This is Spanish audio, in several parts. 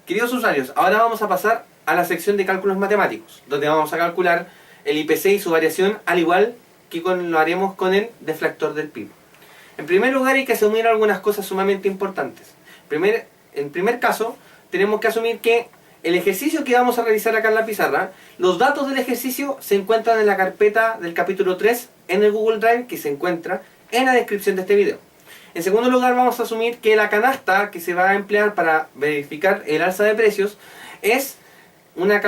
Queridos usuarios, ahora vamos a pasar a la sección de cálculos matemáticos, donde vamos a calcular el IPC y su variación, al igual que lo haremos con el deflactor del PIB. En primer lugar, hay que asumir algunas cosas sumamente importantes. En primer caso, tenemos que asumir que el ejercicio que vamos a realizar acá en la pizarra, los datos del ejercicio se encuentran en la carpeta del capítulo 3 en el Google Drive, que se encuentra en la descripción de este video. En segundo lugar, vamos a asumir que la canasta que se va a emplear para verificar el alza de precios es una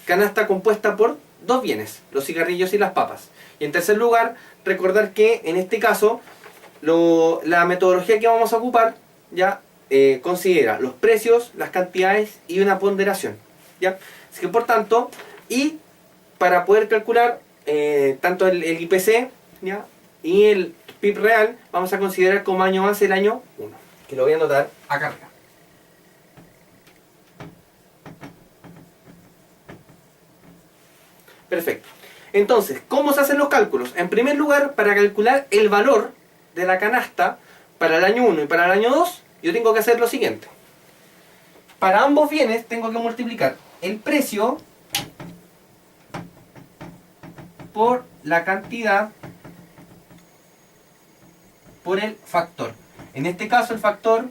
canasta compuesta por dos bienes, los cigarrillos y las papas. Y en tercer lugar, recordar que en este caso la metodología que vamos a ocupar ya considera los precios, las cantidades y una ponderación, ¿ya? Así que por tanto, y para poder calcular tanto el IPC, ¿ya?, y el PIB real, vamos a considerar como año base el año 1, que lo voy a anotar acá arriba. Perfecto. Entonces, ¿cómo se hacen los cálculos? En primer lugar, para calcular el valor de la canasta para el año 1 y para el año 2, yo tengo que hacer lo siguiente. Para ambos bienes tengo que multiplicar el precio por la cantidad por el factor. En este caso el factor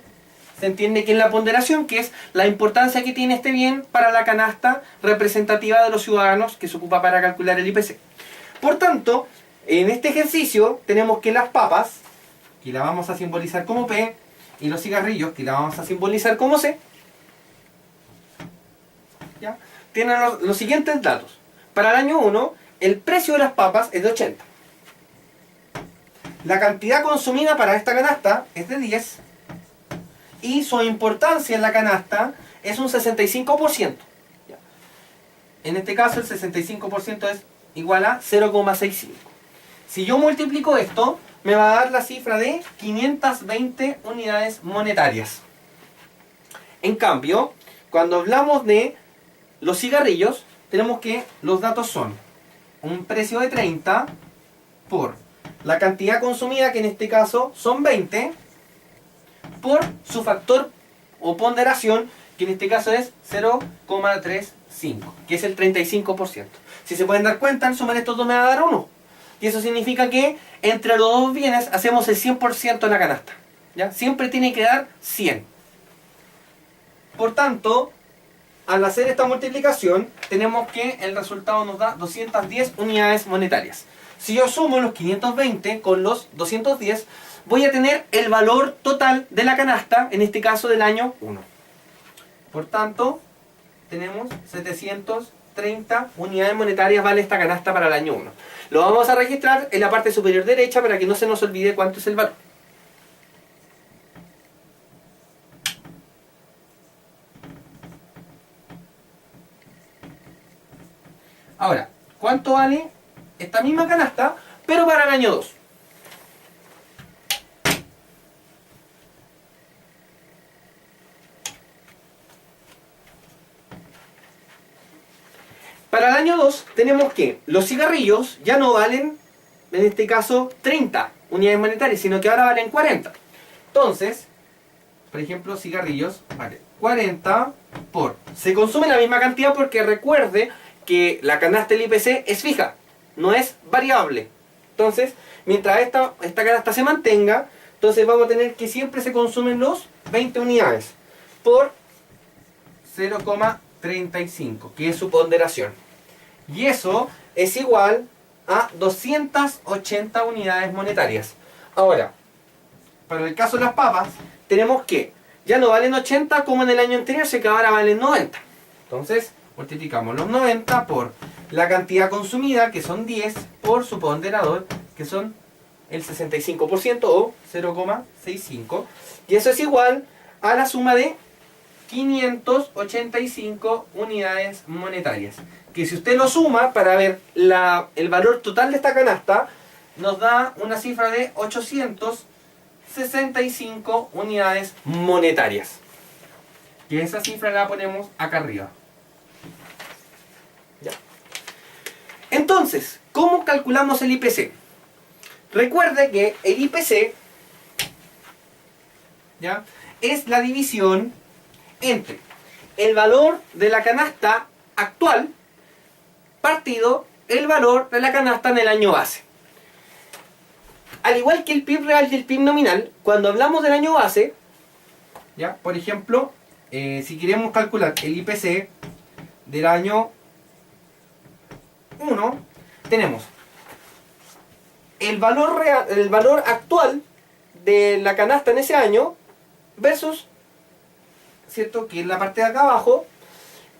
se entiende que es la ponderación, que es la importancia que tiene este bien para la canasta representativa de los ciudadanos que se ocupa para calcular el IPC. Por tanto, en este ejercicio tenemos que las papas, que la vamos a simbolizar como P, y los cigarrillos, que la vamos a simbolizar como C, ¿ya?, tienen los siguientes datos. Para el año 1, el precio de las papas es de 80. La cantidad consumida para esta canasta es de 10. Y su importancia en la canasta es un 65%. ¿Ya? En este caso el 65% es igual a 0,65. Si yo multiplico esto, me va a dar la cifra de 520 unidades monetarias. En cambio, cuando hablamos de los cigarrillos, tenemos que los datos son un precio de 30 por la cantidad consumida, que en este caso son 20, por su factor o ponderación, que en este caso es 0,35, que es el 35%. Si se pueden dar cuenta, al sumar estos dos me va a dar 1. Y eso significa que entre los dos bienes hacemos el 100% en la canasta, ¿ya? Siempre tiene que dar 100. Por tanto, al hacer esta multiplicación, tenemos que el resultado nos da 210 unidades monetarias. Si yo sumo los 520 con los 210, voy a tener el valor total de la canasta, en este caso del año 1. Por tanto, tenemos 730 unidades monetarias vale esta canasta para el año 1. Lo vamos a registrar en la parte superior derecha para que no se nos olvide cuánto es el valor. Ahora, ¿cuánto vale esta misma canasta, pero para el año 2? Para el año 2 tenemos que los cigarrillos ya no valen, en este caso, 30 unidades monetarias, sino que ahora valen 40. Entonces, por ejemplo, cigarrillos vale 40 por... Se consume la misma cantidad porque recuerde que la canasta del IPC es fija, no es variable. Entonces, mientras esta canasta se mantenga, entonces vamos a tener que siempre se consumen los 20 unidades por 0,35, que es su ponderación. Y eso es igual a 280 unidades monetarias. Ahora, para el caso de las papas, tenemos que ya no valen 80 como en el año anterior, sino que ahora valen 90. Entonces, multiplicamos los 90 por la cantidad consumida, que son 10, por su ponderador, que son el 65% o 0,65. Y eso es igual a la suma de 585 unidades monetarias. Que si usted lo suma para ver el valor total de esta canasta, nos da una cifra de 865 unidades monetarias. Y esa cifra la ponemos acá arriba. Ya. Entonces, ¿cómo calculamos el IPC? Recuerde que el IPC, ¿ya?, es la división entre el valor de la canasta actual partido el valor de la canasta en el año base. Al igual que el PIB real y el PIB nominal, cuando hablamos del año base, ¿ya? Por ejemplo, si queremos calcular el IPC del año 1, tenemos el valor real, el valor actual de la canasta en ese año versus, ¿cierto?, que es la parte de acá abajo,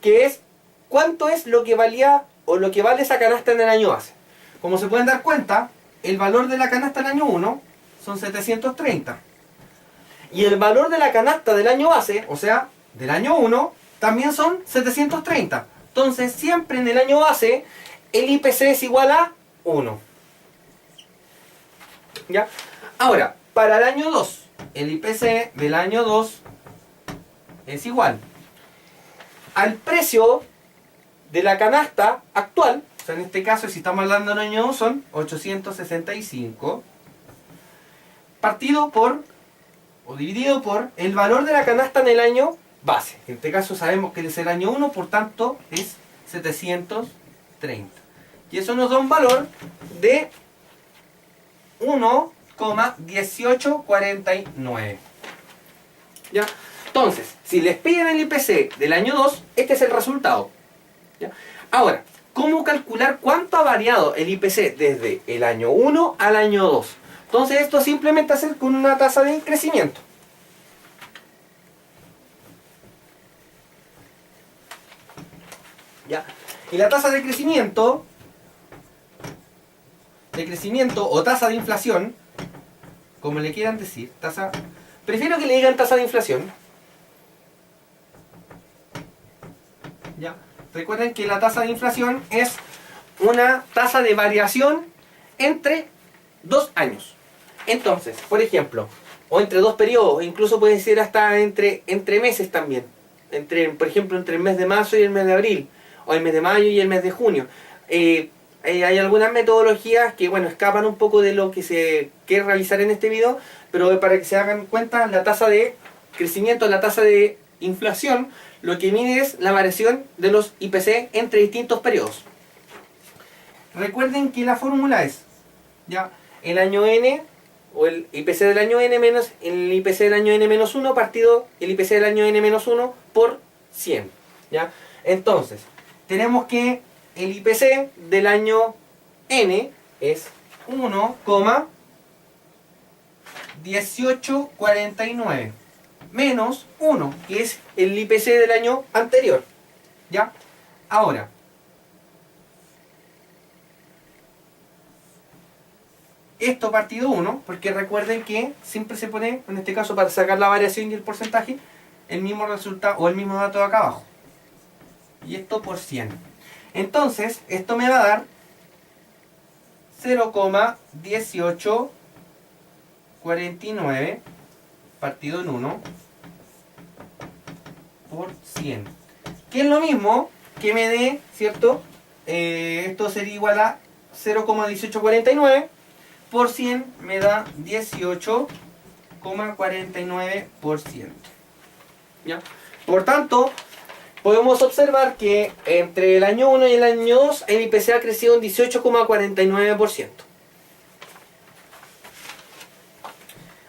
que es cuánto es lo que valía o lo que vale esa canasta en el año base. Como se pueden dar cuenta, el valor de la canasta en el año 1 son 730. Y el valor de la canasta del año base, o sea, del año 1, también son 730. Entonces, siempre en el año base, el IPC es igual a 1. ¿Ya? Ahora, para el año 2, el IPC del año 2 es igual al precio de la canasta actual. O sea, en este caso, si estamos hablando del año 2, son 865 partido por, o dividido por, el valor de la canasta en el año base. En este caso sabemos que es el año 1, por tanto es 730. Y eso nos da un valor de 1,1849. ¿Ya? Entonces, si les piden el IPC del año 2, este es el resultado. ¿Ya? Ahora, ¿cómo calcular cuánto ha variado el IPC desde el año 1 al año 2? Entonces, esto simplemente hacer con una tasa de crecimiento. ¿Ya? Y la tasa de crecimiento o tasa de inflación, como le quieran decir, prefiero que le digan tasa de inflación. ¿Ya? Recuerden que la tasa de inflación es una tasa de variación entre 2 años. Entonces, por ejemplo, o entre 2 periodos, incluso puede ser hasta entre meses también. Por ejemplo, entre el mes de marzo y el mes de abril, o el mes de mayo y el mes de junio. Hay algunas metodologías que, bueno, escapan un poco de lo que se quiere realizar en este video, pero para que se hagan cuenta, la tasa de crecimiento, la tasa de inflación, lo que mide es la variación de los IPC entre distintos periodos. Recuerden que la fórmula es, ¿ya?, el año n, o el IPC del año n menos el IPC del año n menos 1 partido el IPC del año n menos 1 por 100. ¿Ya? Entonces, tenemos que el IPC del año n es 1,1849 menos 1, que es el IPC del año anterior. ¿Ya? Ahora, esto partido 1, porque recuerden que siempre se pone, en este caso para sacar la variación y el porcentaje, el mismo resultado o el mismo dato de acá abajo. Y esto por 100. Entonces, esto me va a dar 0,1849 partido en 1 por 100. Que es lo mismo que me dé, ¿cierto? Esto sería igual a 0,1849 por 100 me da 18,49%. ¿Ya? Por tanto, podemos observar que entre el año 1 y el año 2 el IPC ha crecido un 18,49%.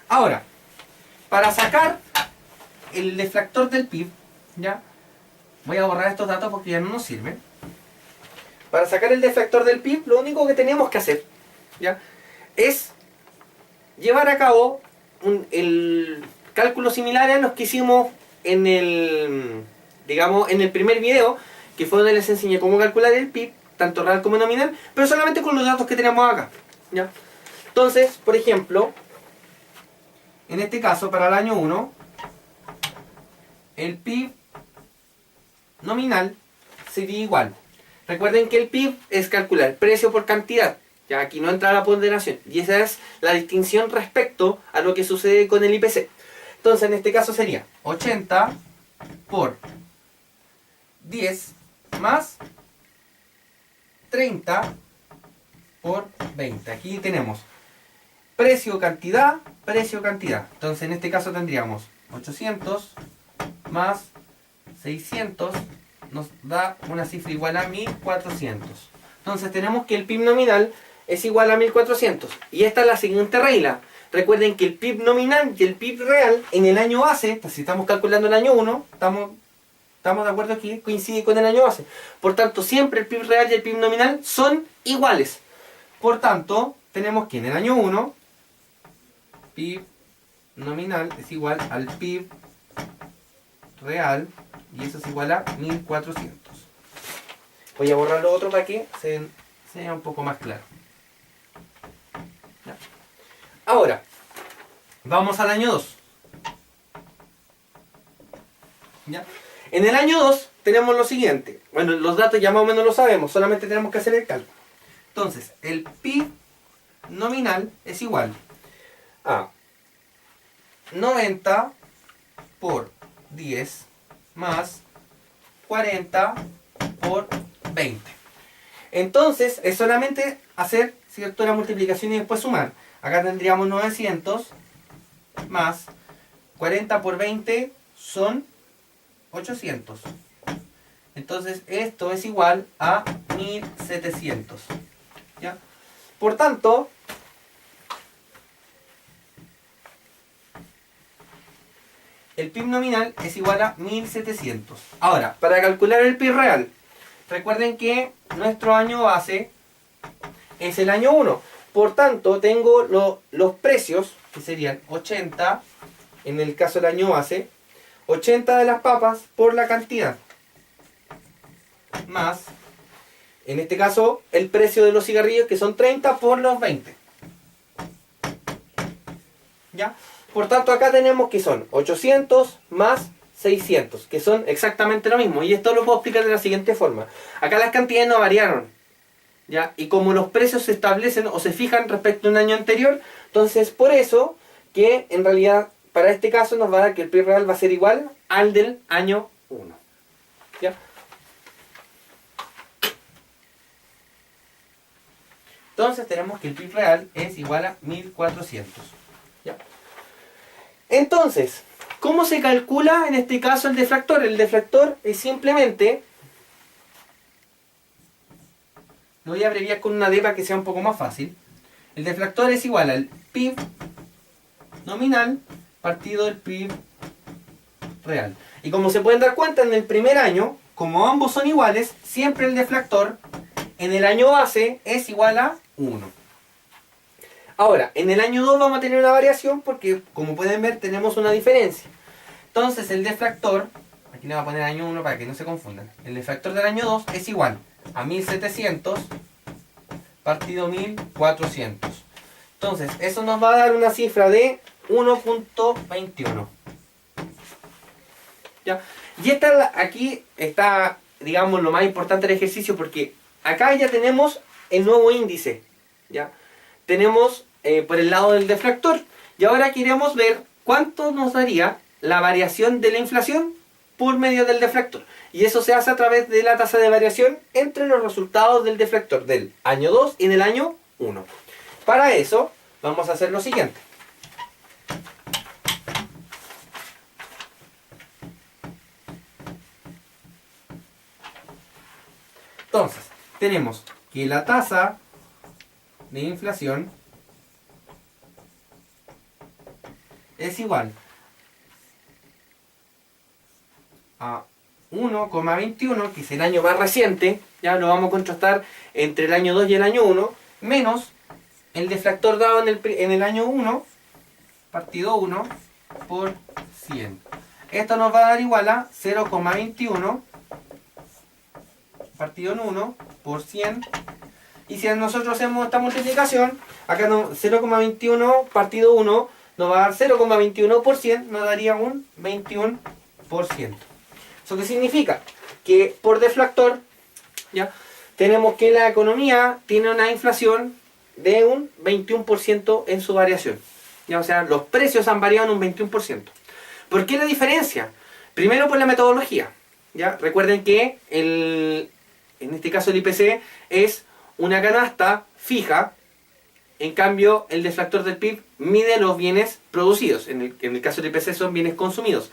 Ahora, para sacar el deflactor del PIB, ¿ya? Voy a borrar estos datos porque ya no nos sirven. Para sacar el deflactor del PIB, lo único que tenemos que hacer, ¿ya?, es llevar a cabo el cálculo similar a los que hicimos en el primer video, que fue donde les enseñé cómo calcular el PIB, tanto real como nominal, pero solamente con los datos que tenemos acá. ¿Ya? Entonces, por ejemplo, en este caso, para el año 1, el PIB nominal sería igual. Recuerden que el PIB es calcular precio por cantidad. Ya aquí no entra la ponderación. Y esa es la distinción respecto a lo que sucede con el IPC. Entonces, en este caso sería 80 por 10 más 30 por 20. Aquí tenemos precio, cantidad, precio, cantidad. Entonces, en este caso tendríamos 800 más 600 nos da una cifra igual a 1400. Entonces tenemos que el PIB nominal es igual a 1400. Y esta es la siguiente regla. Recuerden que el PIB nominal y el PIB real en el año base, si estamos calculando el año 1, estamos de acuerdo aquí, coincide con el año base. Por tanto, siempre el PIB real y el PIB nominal son iguales. Por tanto, tenemos que en el año 1, PIB nominal es igual al PIB real, y eso es igual a 1400. Voy a borrar lo otro para que sea un poco más claro. ¿Ya? Ahora, vamos al año 2. ¿Ya? En el año 2 tenemos lo siguiente. Bueno, los datos ya más o menos lo sabemos, solamente tenemos que hacer el cálculo. Entonces, el PIB nominal es igual a 90 por 10 más 40 por 20. Entonces, es solamente hacer, ¿cierto?, la multiplicación y después sumar. Acá tendríamos 900 más 40 por 20 son 800. Entonces, esto es igual a 1700. ¿Ya? Por tanto, el PIB nominal es igual a 1700. Ahora, para calcular el PIB real, recuerden que nuestro año base es el año 1. Por tanto, tengo los precios, que serían 80, en el caso del año base, 80 de las papas por la cantidad, más, en este caso, el precio de los cigarrillos, que son 30 por los 20. ¿Ya? Por tanto, acá tenemos que son 800 más 600, que son exactamente lo mismo. Y esto lo puedo explicar de la siguiente forma. Acá las cantidades no variaron, ¿ya? Y como los precios se establecen o se fijan respecto a un año anterior, entonces por eso que en realidad para este caso nos va a dar que el PIB real va a ser igual al del año 1. ¿Ya? Entonces tenemos que el PIB real es igual a 1400. ¿Ya? Entonces, ¿cómo se calcula en este caso el deflactor? El deflactor es simplemente, lo voy a abreviar con una D para que sea un poco más fácil. El deflactor es igual al PIB nominal partido del PIB real. Y como se pueden dar cuenta, en el primer año, como ambos son iguales, siempre el deflactor en el año base es igual a 1. Ahora, en el año 2 vamos a tener una variación porque, como pueden ver, tenemos una diferencia. Entonces, el deflactor, aquí le voy a poner año 1 para que no se confundan. El deflactor del año 2 es igual a 1700 partido 1400. Entonces, eso nos va a dar una cifra de 1.21. ¿Ya? Y aquí está, digamos, lo más importante del ejercicio, porque acá ya tenemos el nuevo índice. ¿Ya? Tenemos por el lado del deflactor. Y ahora queremos ver cuánto nos daría la variación de la inflación por medio del deflactor. Y eso se hace a través de la tasa de variación entre los resultados del deflactor del año 2 y del año 1. Para eso vamos a hacer lo siguiente. Entonces, tenemos que la tasa de inflación es igual a 1,21, que es el año más reciente, ya lo vamos a contrastar entre el año 2 y el año 1, menos el deflactor dado en el año 1, partido 1, por 100. Esto nos va a dar igual a 0,21 partido en 1 por 100. Y si nosotros hacemos esta multiplicación, acá 0,21 partido 1 nos va a dar 0,21 por 100, nos daría un 21%. ¿Eso qué significa? Que por deflactor, ¿ya?, tenemos que la economía tiene una inflación de un 21% en su variación. ¿Ya? O sea, los precios han variado en un 21%. ¿Por qué la diferencia? Primero por la metodología. ¿Ya? Recuerden que en este caso el IPC es una canasta fija En cambio, el deflactor del PIB mide los bienes producidos. En el caso del IPC son bienes consumidos.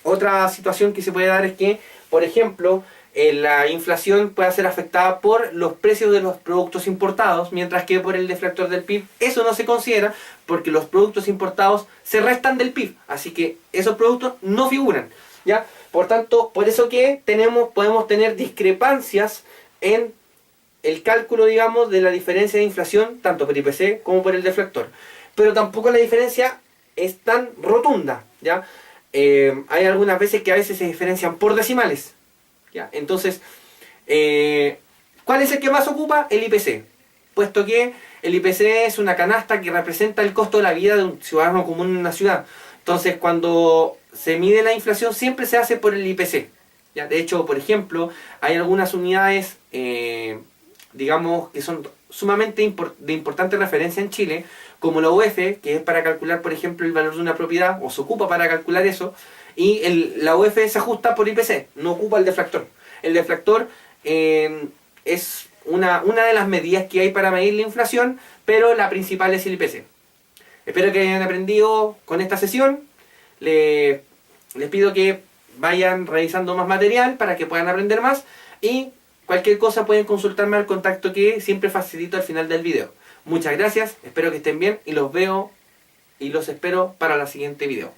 Otra situación que se puede dar es que, por ejemplo, la inflación puede ser afectada por los precios de los productos importados, mientras que por el deflactor del PIB eso no se considera porque los productos importados se restan del PIB. Así que esos productos no figuran, ¿ya? Por tanto, por eso que podemos tener discrepancias en el cálculo, digamos, de la diferencia de inflación, tanto por IPC como por el deflactor. Pero tampoco la diferencia es tan rotunda, ¿ya? Hay algunas veces que a veces se diferencian por decimales, ¿ya? Entonces, ¿cuál es el que más ocupa? El IPC. Puesto que el IPC es una canasta que representa el costo de la vida de un ciudadano común en una ciudad. Entonces, cuando se mide la inflación, siempre se hace por el IPC, ¿ya? De hecho, por ejemplo, hay algunas unidades digamos que son sumamente de importante referencia en Chile, como la UF, que es para calcular, por ejemplo, el valor de una propiedad, o se ocupa para calcular eso, y la UF se ajusta por IPC, no ocupa el deflactor. El deflactor es una de las medidas que hay para medir la inflación, pero la principal es el IPC. Espero que hayan aprendido con esta sesión. Les pido que vayan revisando más material para que puedan aprender más, y cualquier cosa pueden consultarme al contacto que siempre facilito al final del video. Muchas gracias, espero que estén bien y los veo y los espero para el siguiente video.